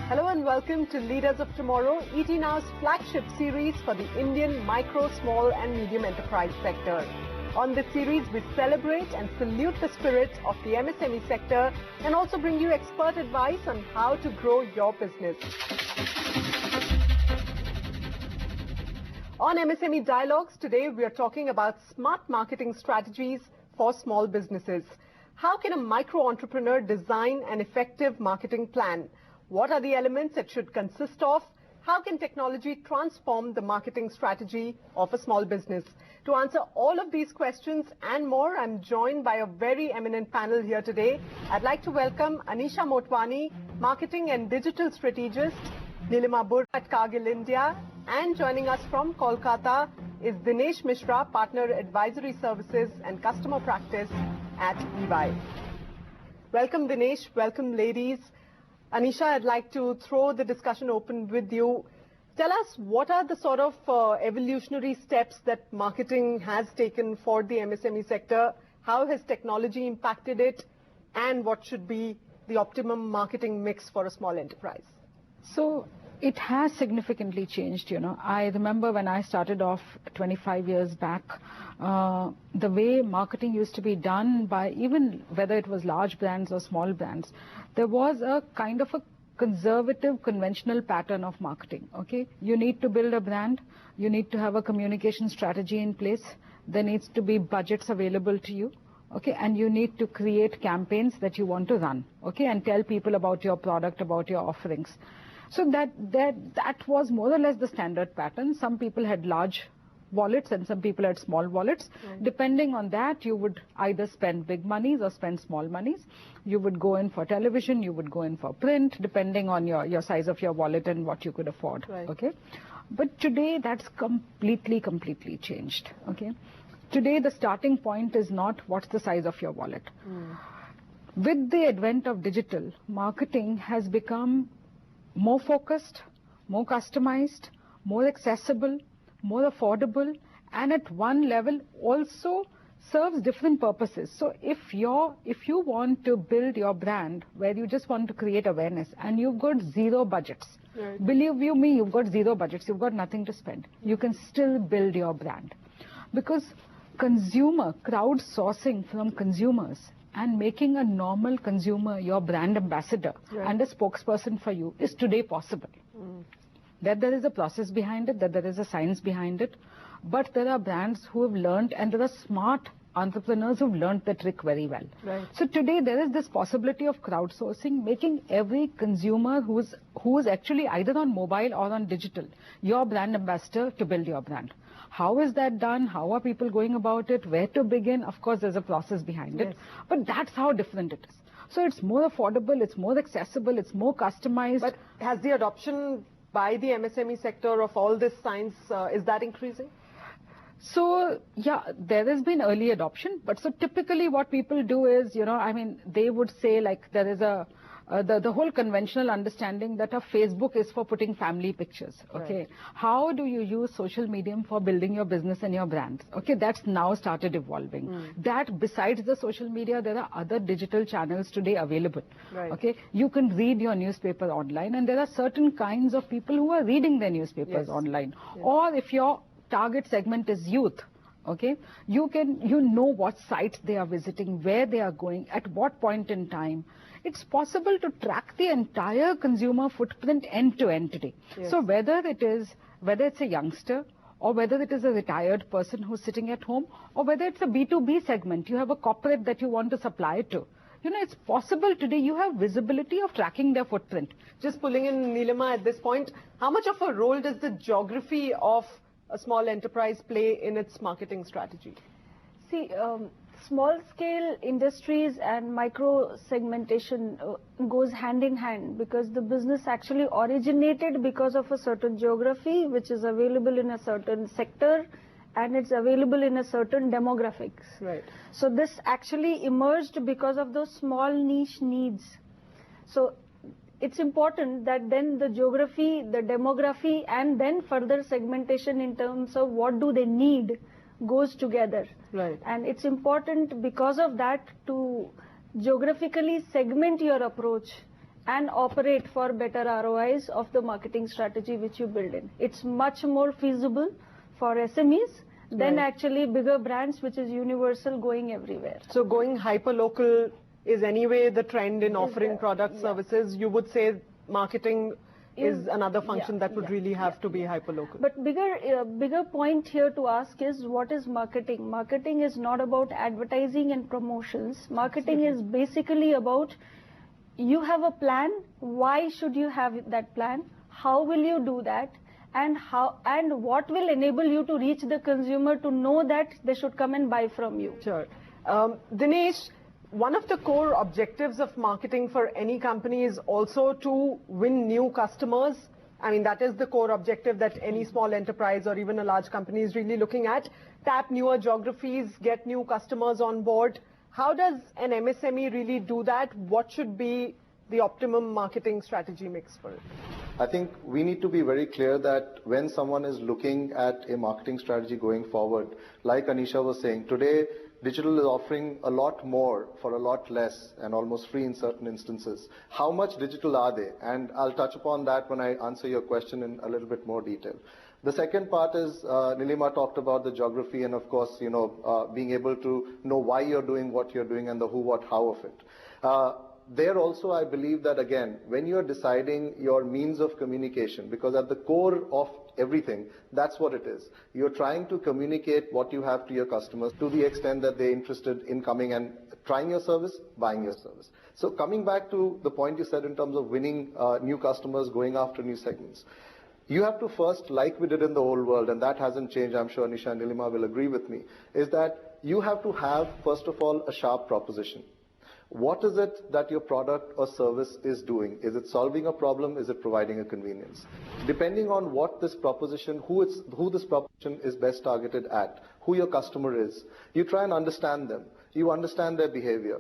Hello and welcome to Leaders of Tomorrow, ETNOW's flagship series for the Indian micro, small and medium enterprise sector. On this series, we celebrate and salute the spirit of the MSME sector and also bring you expert advice on how to grow your business. On MSME Dialogues, today we are talking about smart marketing strategies for small businesses. How can a micro entrepreneur design an effective marketing plan? What are the elements it should consist of? How can technology transform the marketing strategy of a small business? To answer all of these questions and more, I'm joined by a very eminent panel here today. I'd like to welcome Anisha Motwani, Marketing and Digital Strategist, Nilima Burra at Cargill India, and joining us from Kolkata is Dinesh Mishra, Partner Advisory Services and Customer Practice at EY. Welcome Dinesh, welcome ladies. Anisha, I'd like to throw the discussion open with you. Tell us, what are the sort of evolutionary steps that marketing has taken for the MSME sector? How has technology impacted it? And what should be the optimum marketing mix for a small enterprise? So it has significantly changed, I remember when I started off 25 years back, the way marketing used to be done by even whether it was large brands or small brands, there was a kind of a conservative, conventional pattern of marketing, okay? You need to build a brand, you need to have a communication strategy in place, there needs to be budgets available to you, okay? And you need to create campaigns that you want to run, okay? And tell people about your product, about your offerings. So that was more or less the standard pattern. Some people had large wallets and some people had small wallets. Right. Depending on that, you would either spend big monies or spend small monies. You would go in for television, you would go in for print, depending on your size of your wallet and what you could afford. Right. Okay. But today that's completely changed. Okay. Today the starting point is not what's the size of your wallet. With the advent of digital, marketing has become more focused, more customized, more accessible, more affordable, and at one level also serves different purposes. So if you want to build your brand where you just want to create awareness and you've got zero budgets, right. Believe you me, you've got zero budgets, you've got nothing to spend, you can still build your brand. Because crowdsourcing from consumers and making a normal consumer your brand ambassador, right. And a spokesperson for you is today possible. That there is a process behind it, that there is a science behind it, but there are brands who have learned and there are smart entrepreneurs who have learned the trick very well. Right. So today there is this possibility of crowdsourcing, making every consumer who is actually either on mobile or on digital your brand ambassador to build your brand. How is that done? How are people going about it? Where to begin? Of course, there's a process behind it, but that's how different it is. So it's more affordable, it's more accessible, it's more customized. But has the adoption by the MSME sector of all this science, is that increasing? So, yeah, there has been early adoption, but so typically what people do is, they would say like there is the whole conventional understanding that a Facebook is for putting family pictures, okay? Right. How do you use social media for building your business and your brands? Okay, that's now started evolving. That besides the social media, there are other digital channels today available, right. Okay? You can read your newspaper online and there are certain kinds of people who are reading their newspapers online. Yes. Or if your target segment is youth, okay, you know what sites they are visiting, where they are going, at what point in time. It's possible to track the entire consumer footprint end to end today. Yes. So whether it's a youngster or whether it is a retired person who's sitting at home or whether it's a B2B segment, you have a corporate that you want to supply to. It's possible today, you have visibility of tracking their footprint. Just pulling in Nilima at this point, how much of a role does the geography of a small enterprise play in its marketing strategy? See, small-scale industries and micro-segmentation goes hand in hand because the business actually originated because of a certain geography which is available in a certain sector and it's available in a certain demographics. Right. So this actually emerged because of those small niche needs. So it's important that then the geography, the demography and then further segmentation in terms of what do they need goes together. Right. And it's important because of that to geographically segment your approach and operate for better ROIs of the marketing strategy which you build in. It's much more feasible for SMEs than actually bigger brands, which is universal, going everywhere. So going hyper-local is anyway the trend in offering product services. You would say marketing is another function that would really have to be hyper-local. But bigger point here to ask is, what is marketing? Marketing is not about advertising and promotions. Marketing is basically about, you have a plan, why should you have that plan, how will you do that, and what will enable you to reach the consumer to know that they should come and buy from you. Sure. Dinesh, one of the core objectives of marketing for any company is also to win new customers. I mean, that is the core objective that any small enterprise or even a large company is really looking at. Tap newer geographies, get new customers on board. How does an MSME really do that? What should be the optimum marketing strategy mix for it? I think we need to be very clear that when someone is looking at a marketing strategy going forward, like Anisha was saying, today digital is offering a lot more for a lot less and almost free in certain instances. How much digital are they? And I'll touch upon that when I answer your question in a little bit more detail. The second part is, Nilima talked about the geography and of course, being able to know why you're doing what you're doing and the who, what, how of it. There also, I believe that again, when you're deciding your means of communication, because at the core of everything, that's what it is. You're trying to communicate what you have to your customers to the extent that they're interested in coming and trying your service, buying your service. So coming back to the point you said in terms of winning new customers, going after new segments. You have to first, like we did in the old world, and that hasn't changed, I'm sure Anisha and Nilima will agree with me, is that you have to have, first of all, a sharp proposition. What is it that your product or service is doing? Is it solving a problem? Is it providing a convenience? Depending on what this proposition, who this proposition is best targeted at, who your customer is, you try and understand them. You understand their behavior.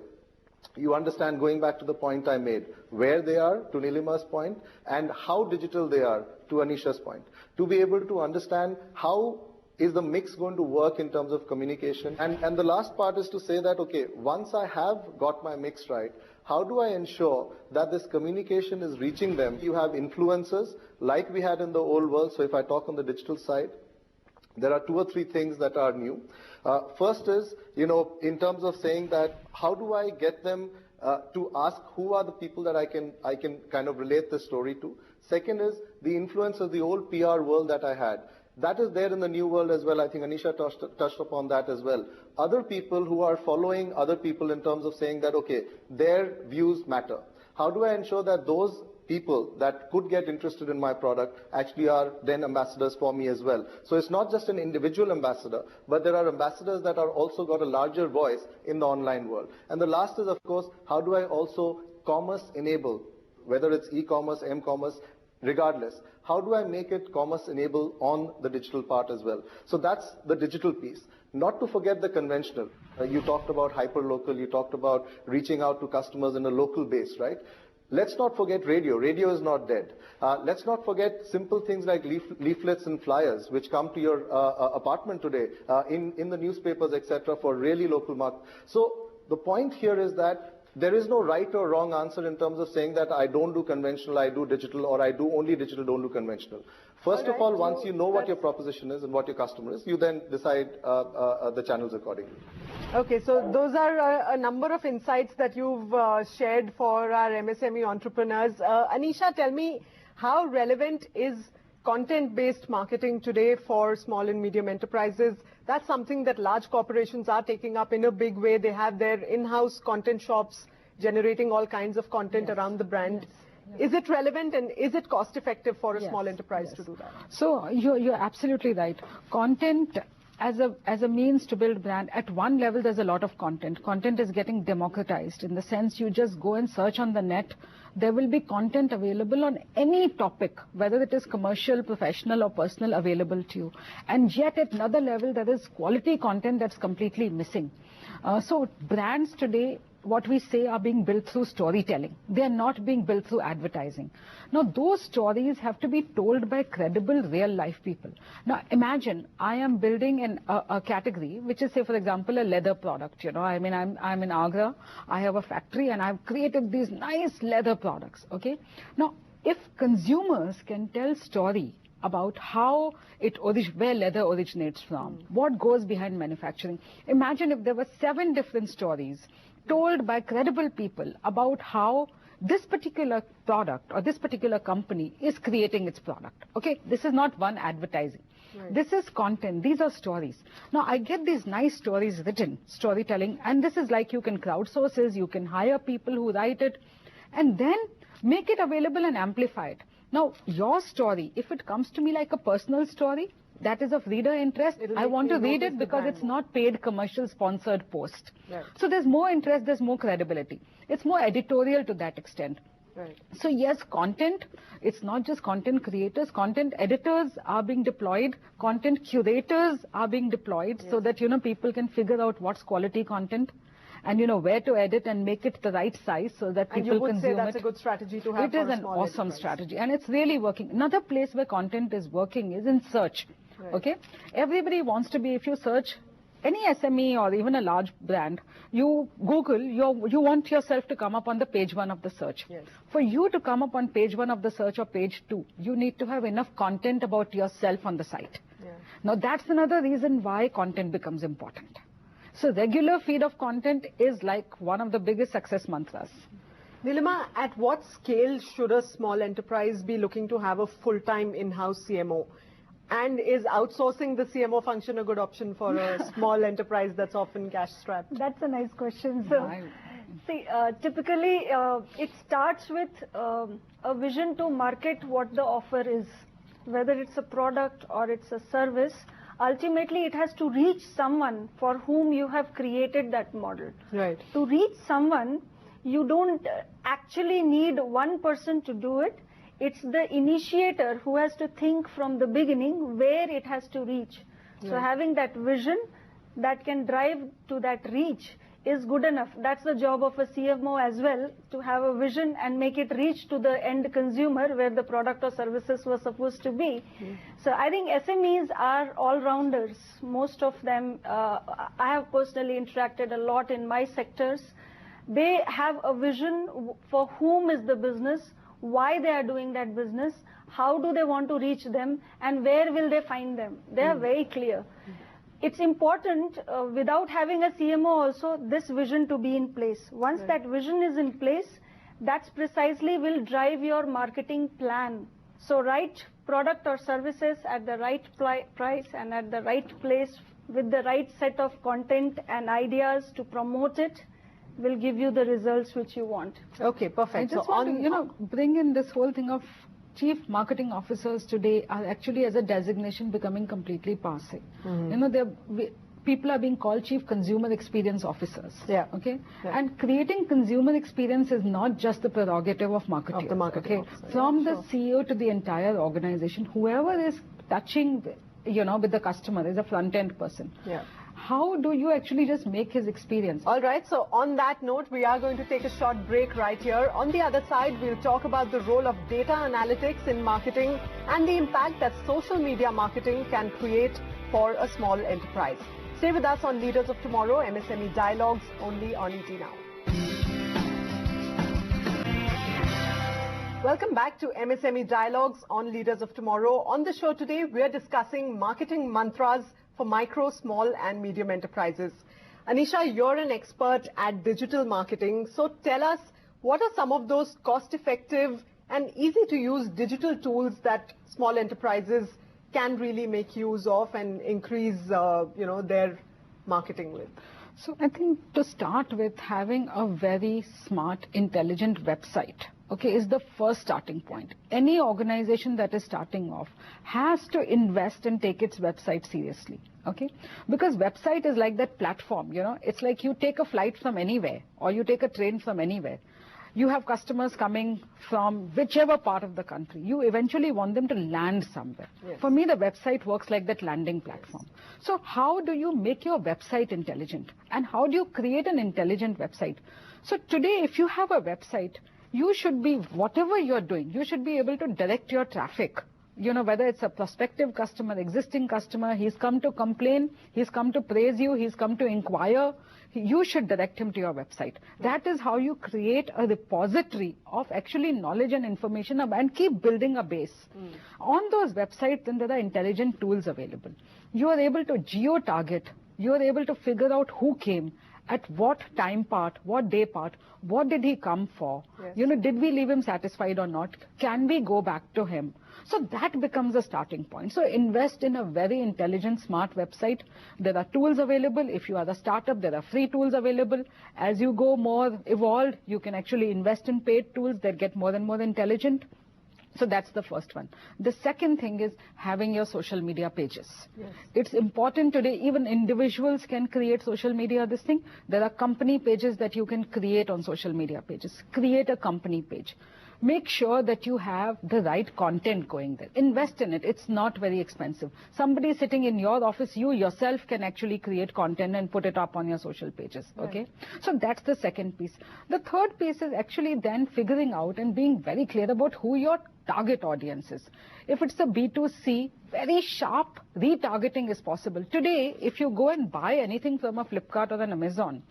You understand, going back to the point I made, where they are, to Nilima's point, and how digital they are, to Anisha's point. To be able to understand how is the mix going to work in terms of communication. And the last part is to say that, okay, once I have got my mix right, how do I ensure that this communication is reaching them? You have influencers like we had in the old world. So if I talk on the digital side, there are 2 or 3 things that are new. First is, in terms of saying that, how do I get them to ask who are the people that I can kind of relate this story to? Second is the influencers, the old PR world that I had. That is there in the new world as well. I think Anisha touched upon that as well. Other people who are following other people in terms of saying that, okay, their views matter. How do I ensure that those people that could get interested in my product actually are then ambassadors for me as well? So it's not just an individual ambassador, but there are ambassadors that are also got a larger voice in the online world. And the last is, of course, how do I also commerce enable, whether it's e-commerce, m-commerce, regardless, how do I make it commerce enable on the digital part as well? So that's the digital piece. Not to forget the conventional. You talked about hyper-local, you talked about reaching out to customers in a local base, right? Let's not forget radio. Radio is not dead. Let's not forget simple things like leaflets and flyers, which come to your apartment today, in the newspapers, etc., for really local market. So the point here is that there is no right or wrong answer in terms of saying that I don't do conventional, I do digital, or I do only digital, don't do conventional. First of all, once you know what your proposition is and what your customer is, you then decide the channels accordingly. Okay, so those are a number of insights that you've shared for our MSME entrepreneurs. Anisha, tell me, how relevant is content-based marketing today for small and medium enterprises? That's something that large corporations are taking up in a big way. They have their in-house content shops generating all kinds of content around the brand. Yes. Is it relevant and is it cost effective for a small enterprise to do that? So you're absolutely right. Content as a means to build brand, at one level there's a lot of content. Content is getting democratized in the sense you just go and search on the net. There will be content available on any topic, whether it is commercial, professional or personal, available to you. And yet at another level there is quality content that's completely missing. So brands today what we say are being built through storytelling. They are not being built through advertising. Now, those stories have to be told by credible, real-life people. Now, imagine I am building a category, which is, say, for example, a leather product. I mean, I'm in Agra. I have a factory, and I've created these nice leather products. Okay. Now, if consumers can tell story about how where leather originates from, what goes behind manufacturing. Imagine if there were 7 different stories told by credible people about how this particular product or this particular company is creating its product. Okay, this is not one advertising. Right. This is content. These are stories. Now, I get these nice stories written, storytelling, and this is like you can crowdsource it, you can hire people who write it, and then make it available and amplify it. Now, your story, if it comes to me like a personal story, that is of reader interest, I want to read it because it's not paid commercial sponsored post. Right. So there's more interest, there's more credibility. It's more editorial to that extent. Right. So yes, content, it's not just content creators, content editors are being deployed, content curators are being deployed, so that, people can figure out what's quality content. And where to edit and make it the right size so that people consume it. And you would say that's a good strategy to have. It is an awesome strategy, and it's really working. Another place where content is working is in search. Right. Okay, everybody wants to be. If you search any SME or even a large brand, you Google, you want yourself to come up on the page 1 of the search. Yes. For you to come up on page 1 of the search or page 2, you need to have enough content about yourself on the site. Yeah. Now that's another reason why content becomes important. So regular feed of content is like one of the biggest success mantras. Nilima, at what scale should a small enterprise be looking to have a full-time in-house CMO? And is outsourcing the CMO function a good option for a small enterprise that's often cash-strapped? That's a nice question. So, see, typically it starts with a vision to market what the offer is, whether it's a product or it's a service. Ultimately, it has to reach someone for whom you have created that model. Right. To reach someone, you don't actually need one person to do it. It's the initiator who has to think from the beginning where it has to reach. Right. So having that vision that can drive to that reach is good enough. That's the job of a CMO as well, to have a vision and make it reach to the end consumer where the product or services were supposed to be. So I think SMEs are all-rounders. Most of them, I have personally interacted a lot in my sectors. They have a vision for whom is the business, why they are doing that business, how do they want to reach them, and where will they find them. They are very clear. It's important, without having a CMO also, this vision to be in place. Once that vision is in place, that's precisely will drive your marketing plan. So right product or services at the right price and at the right place with the right set of content and ideas to promote it will give you the results which you want. Okay, perfect. I just want to, bring in this whole thing of chief marketing officers today are actually, as a designation, becoming completely passé. People are being called chief consumer experience officers. Yeah. Okay. Yeah. And creating consumer experience is not just the prerogative of marketing. From the CEO to the entire organization, whoever is touching, with the customer is a front-end person. Yeah. How do you actually just make his experience? All right, so on that note, we are going to take a short break right here. On the other side, we'll talk about the role of data analytics in marketing and the impact that social media marketing can create for a small enterprise. Stay with us on Leaders of Tomorrow, MSME Dialogues, only on ETNOW. Welcome back to MSME Dialogues on Leaders of Tomorrow. On the show today, we are discussing marketing mantras for micro, small and medium enterprises. Anisha, you're an expert at digital marketing. So tell us, what are some of those cost-effective and easy-to-use digital tools that small enterprises can really make use of and increase, their marketing with? So I think to start with, having a very smart, intelligent website, is the first starting point. Any organization that is starting off has to invest and take its website seriously, because website is like that platform, it's like you take a flight from anywhere or you take a train from anywhere. You have customers coming from whichever part of the country. You eventually want them to land somewhere. Yes. For me, the website works like that landing platform. Yes. So how do you make your website intelligent? And how do you create an intelligent website? So today, if you have a website, you should be, whatever you're doing, you should be able to direct your traffic. Whether it's a prospective customer, existing customer, he's come to complain, he's come to praise you, he's come to inquire, you should direct him to your website. That is how you create a repository of actually knowledge and information and keep building a base. On those websites, then there are intelligent tools available. You are able to geo-target, you are able to figure out who came, at what time part, what day part, what did he come for? Yes. Did we leave him satisfied or not? Can we go back to him? So that becomes a starting point. So invest in a very intelligent, smart website. There are tools available. If you are a startup, there are free tools available. As you go more evolved, you can actually invest in paid tools that get more and more intelligent. So that's the first one. The second thing is having your social media pages. Yes. It's important today, even individuals can create social media, this thing. There are company pages that you can create on social media pages. Create a company page. Make sure that you have the right content going there. Invest in it. It's not very expensive. Somebody sitting in your office, you yourself can actually create content and put it up on your social pages. Okay? Right. So that's the second piece. The third piece is actually then figuring out and being very clear about who your target audience is. If it's a B2C, very sharp retargeting is possible. Today, if you go and buy anything from a Flipkart or an Amazon,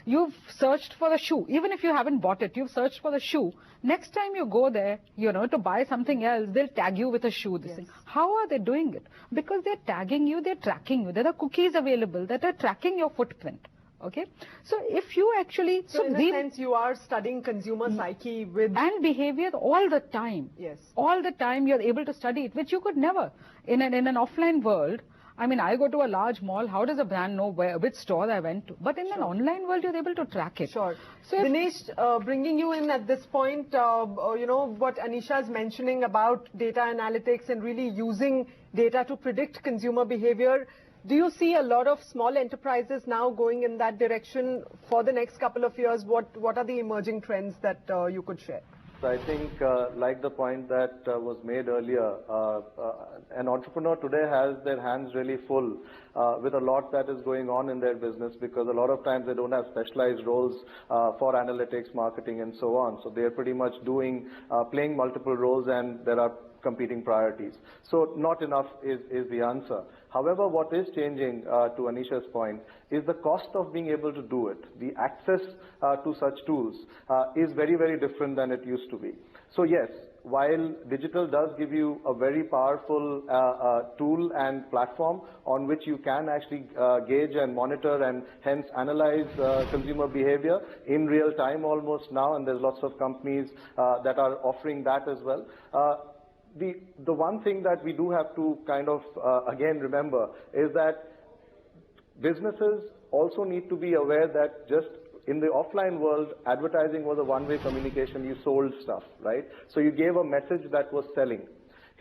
you've searched for a shoe. Even if you haven't bought it, you've searched for a shoe. Next time you go there, to buy something else, they'll tag you with a shoe. This thing. How are they doing it? Because they're tagging you, they're tracking you. There are cookies available that are tracking your footprint. Okay, so if you actually... So in a sense, you are studying consumer psyche with... And behavior all the time. Yes. All the time you're able to study it, which you could never. In an offline world, I mean, I go to a large mall, how does a brand know which store I went to? But in an online world, you're able to track it. Sure. So Dinesh, bringing you in at this point, what Anisha is mentioning about data analytics and really using data to predict consumer behavior, do you see a lot of small enterprises now going in that direction for the next couple of years? What are the emerging trends that you could share? So I think, like the point that was made earlier, an entrepreneur today has their hands really full with a lot that is going on in their business, because a lot of times they don't have specialized roles for analytics, marketing, and so on. So they're pretty much playing multiple roles, and there are competing priorities. So not enough is the answer. However, what is changing, to Anisha's point, is the cost of being able to do it. The access to such tools is very, very different than it used to be. So yes, while digital does give you a very powerful tool and platform on which you can actually gauge and monitor and hence analyze consumer behavior in real time almost now, and there's lots of companies that are offering that as well. The one thing that we do have to kind of, again, remember is that businesses also need to be aware that just in the offline world, advertising was a one-way communication. You sold stuff, right? So you gave a message that was selling.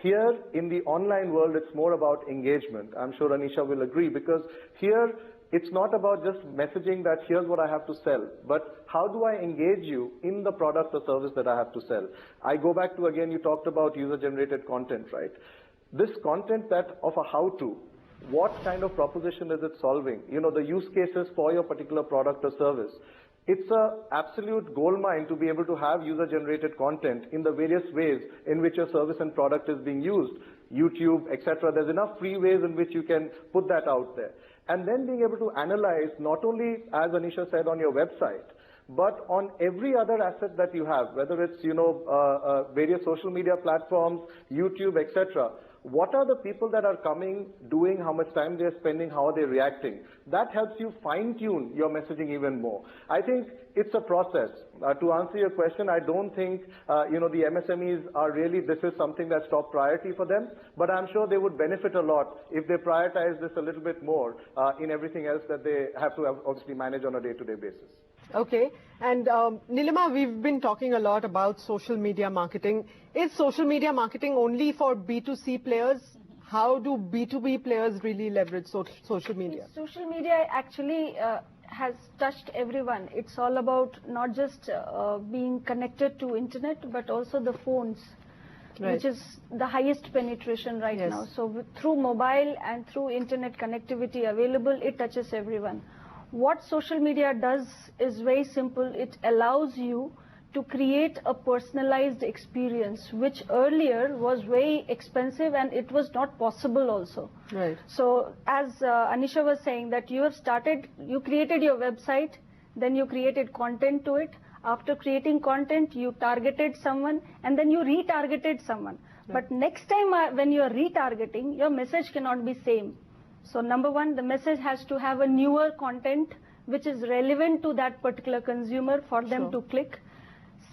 Here, in the online world, it's more about engagement. I'm sure Anisha will agree, because here, it's not about just messaging that here's what I have to sell, but how do I engage you in the product or service that I have to sell? I go back to, again, you talked about user-generated content, right? This content that of a how-to, what kind of proposition is it solving? The use cases for your particular product or service. It's an absolute goldmine to be able to have user-generated content in the various ways in which your service and product is being used, YouTube, etc. There's enough free ways in which you can put that out there. And then being able to analyze not only, as Anisha said, on your website, but on every other asset that you have, whether it's, various social media platforms, YouTube, etc. What are the people that are coming, doing, how much time they're spending, how are they reacting? That helps you fine-tune your messaging even more. I think it's a process. To answer your question, I don't think, the MSMEs are really, this is something that's top priority for them, but I'm sure they would benefit a lot if they prioritize this a little bit more in everything else that they have to obviously manage on a day-to-day basis. Okay. And Nilima, we've been talking a lot about social media marketing. Is social media marketing only for B2C players? How do B2B players really leverage social media? Social media actually has touched everyone. It's all about not just being connected to internet, but also the phones, right, which is the highest penetration right now. So through mobile and through internet connectivity available, it touches everyone. What social media does is very simple. It allows you to create a personalized experience, which earlier was very expensive and it was not possible also. Right. So as Anisha was saying, that you created your website, then you created content to it. After creating content, you targeted someone, and then you retargeted someone. Right. But next time when you are retargeting, your message cannot be same. So number one, the message has to have a newer content which is relevant to that particular consumer for them to click.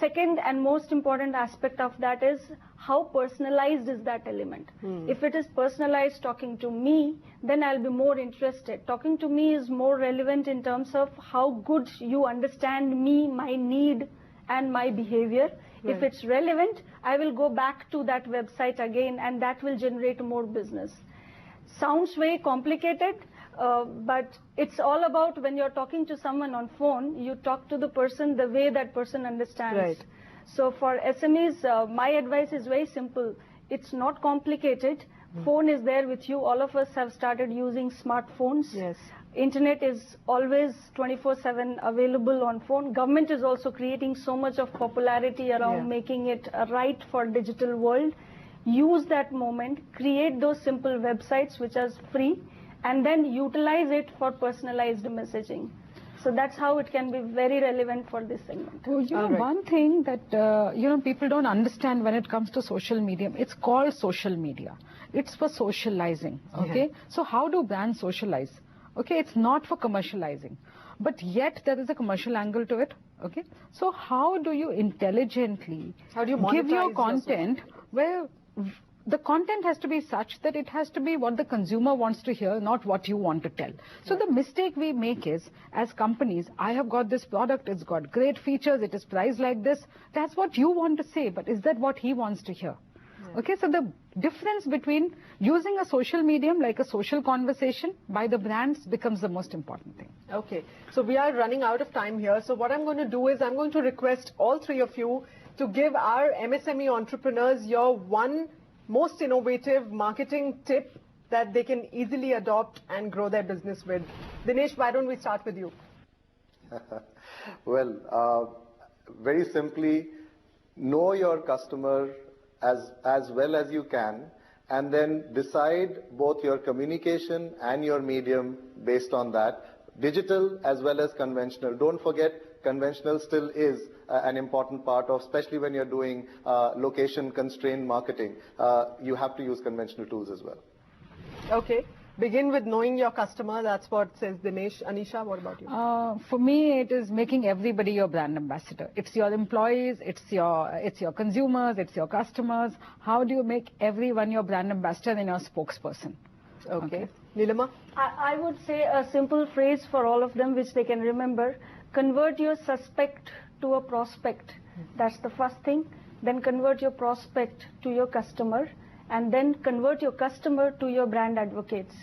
Second and most important aspect of that is how personalized is that element. If it is personalized talking to me, then I'll be more interested. Talking to me is more relevant in terms of how good you understand me, my need and my behavior. Right. If it's relevant, I will go back to that website again, and that will generate more business. Sounds very complicated, but it's all about when you're talking to someone on phone, you talk to the person the way that person understands. Right. So for SMEs, my advice is very simple. It's not complicated. Phone is there with you. All of us have started using smartphones. Yes. Internet is always 24/7 available on phone. Government is also creating so much of popularity around making it right for digital world. Use that moment, create those simple websites which are free, and then utilize it for personalized messaging. So that's how it can be very relevant for this segment. Well, one thing that people don't understand when it comes to social media, it's called social media. It's for socializing. Okay, so how do brands socialize? Okay, it's not for commercializing, but yet there is a commercial angle to it. Okay, so how do you intelligently give your content where the content has to be such that it has to be what the consumer wants to hear, not what you want to tell. So the mistake we make is, as companies, I have got this product, it's got great features, it is priced like this. That's what you want to say, but is that what he wants to hear? Okay, so the difference between using a social medium like a social conversation by the brands becomes the most important thing. Okay, so we are running out of time here. So what I'm going to do is I'm going to request all three of you to give our MSME entrepreneurs your one most innovative marketing tip that they can easily adopt and grow their business with. Dinesh, why don't we start with you? Well, very simply, know your customer as well as you can, and then decide both your communication and your medium based on that, digital as well as conventional. Don't forget, conventional still is an important part of, especially when you're doing location-constrained marketing. You have to use conventional tools as well. Okay. Begin with knowing your customer. That's what says Dinesh. Anisha, what about you? For me, it is making everybody your brand ambassador. It's your employees, it's your consumers, it's your customers. How do you make everyone your brand ambassador and your spokesperson? Okay. Neelima? I would say a simple phrase for all of them which they can remember. Convert your suspect to a prospect. That's the first thing. Then convert your prospect to your customer, and then convert your customer to your brand advocates.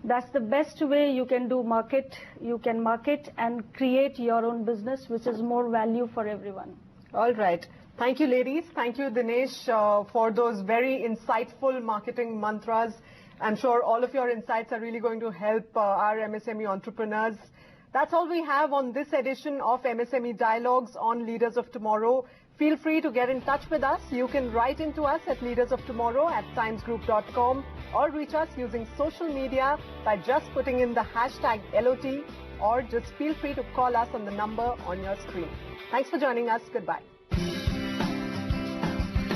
That's the best way you can do market. You can market and create your own business, which is more value for everyone. All right. Thank you, ladies. Thank you, Dinesh, for those very insightful marketing mantras. I'm sure all of your insights are really going to help our MSME entrepreneurs. That's all we have on this edition of MSME Dialogues on Leaders of Tomorrow. Feel free to get in touch with us. You can write into us at leadersoftomorrow@timesgroup.com or reach us using social media by just putting in the hashtag LOT, or just feel free to call us on the number on your screen. Thanks for joining us. Goodbye.